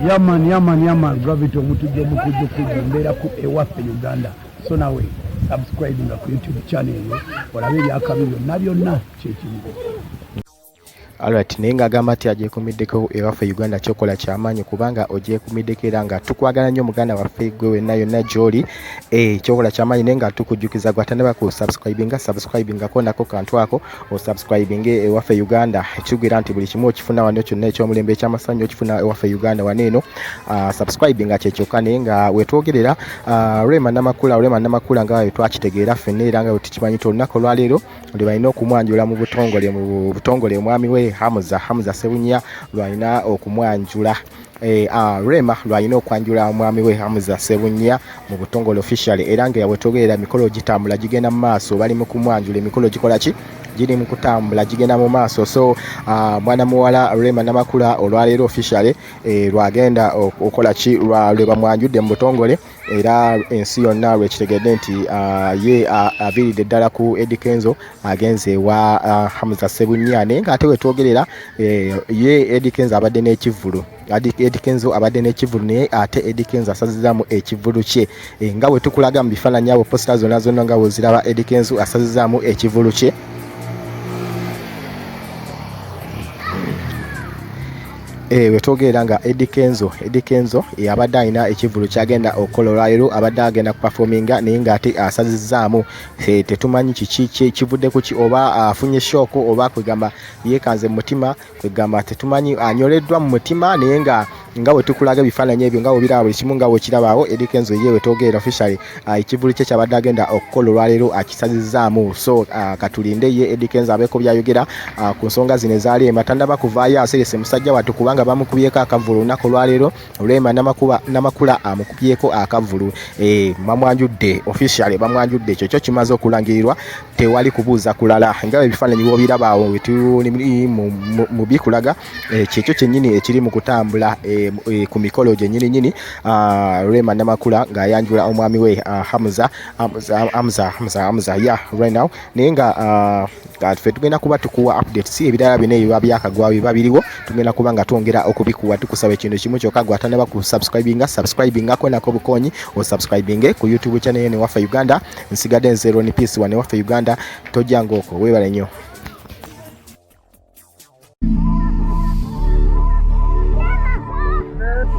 Yaman gravity omutujja mbeera ku ewaffe Uganda. So nawe subscribe ku YouTube channel eyo olabe ebyakabi byonna kyekimu. Alright, naye ng'agamba nti agyekumiddeko ewaffe Uganda kyokola kyamaanyi kubanga ogyekumiddeko era nga tukwagala nnyo muganda waffe gwe wenna yonna gy'oli kyokola kyamaanyi naye nga tukujjukiza gwatandaba ku subscribingako nako kantu ako osubscribinge ewaffe Uganda ekitegeera nti buli kimu okifuna wano kyonna eky'omulembe eky'amasanyu okifuna ewaffe Uganda wano eno subscribinga kyekyokka naye nga wetwogerera Rema Namakula nga bwe twakitegeera ffenna era nga bwe tukimanyi nti olunaku olwaleero lwe balina okumwanjula mu butongole omwami we Hamza Ssebunya lwalina okumwanjula Rema lwalina okwanjula omwami we Hamza Ssebunya mu butongole official era nga yabwetogerera emikolo gitambula gigenda mu maaso bali mu kumwanjula emikolo gikola ki giri mu kutambula gigenda mu maaso so mwana muwala Rema Namakula olwaleero official lwagenda okola ki lwe bamwanjudde mu butongole era ensi yonna lwekitegedde nti ye aviiridde ddala ku Eddie Kenzo agenze wa Hamza Ssebunya naye ng'ate wetwogerera ye Eddie Kenzo abadde n'ekivvulu Eddie Kenzo abadde n'ekivvulu naye ate Eddie Kenzo asazizaamu ekivvulu kye nga bwe tukulaga mu bifaananyi abo posita zonna nga bw'oziraba Eddie Kenzo asazizaamu ekivvulu kye wetwogerera nga Eddie Kenzo abadde alina ekivvulu kyagenda okukola olwaleero abadde agenda kupafominga naye ng'ate asazizaamu tetumanyi kiki kivudde ku ki oba afunye shooko oba kwegamba yeekanze mu mutima kwegamba tetumanyi anyoleddwa mu mutima naye nga bwe tukulaga ebifaananyi ebyo nga bw'obiraba buli kimu nga bw'okirabaawo Eddie Kenzo ye wetwogerera officially ekivvulu kye kyabadde agenda okukola olwaleero akisazizaamu so katulinde ye Eddie Kenzo abeeko byayogera ku nsonga zino ezaali ematandaba kuvaayo aserese musajja wattu kubanga bamukubyeko akavvulu olunaku olwaleero Rema Namakula amukubyeko akavvulu bamwanjudde officially bamwanjudde ekyo kyo kimaze okulangirirwa tewali kubuuza kulala nga ebifaananyi bw'obirabaawo tuli mu bikulaga kyekyo kyennyini ekiri mu kutambula ku mikolo gyennyini Rema Namakula ng'ayanjula omwami we Hamza right now naye nga ffe tugenda kuba tukuwa update si ebirala bino ebiba byakagwa biba biriwo tugenda kuba nga twongera okubikuwa tukusaba ekintu kimu kyokka gwatandaba ku subscribingako nako bukonyi osubscribinge ku YouTube channel ene waffe Uganda nsigadde nzero ni peace wane waffe Uganda tojjangaoko weebale nnyo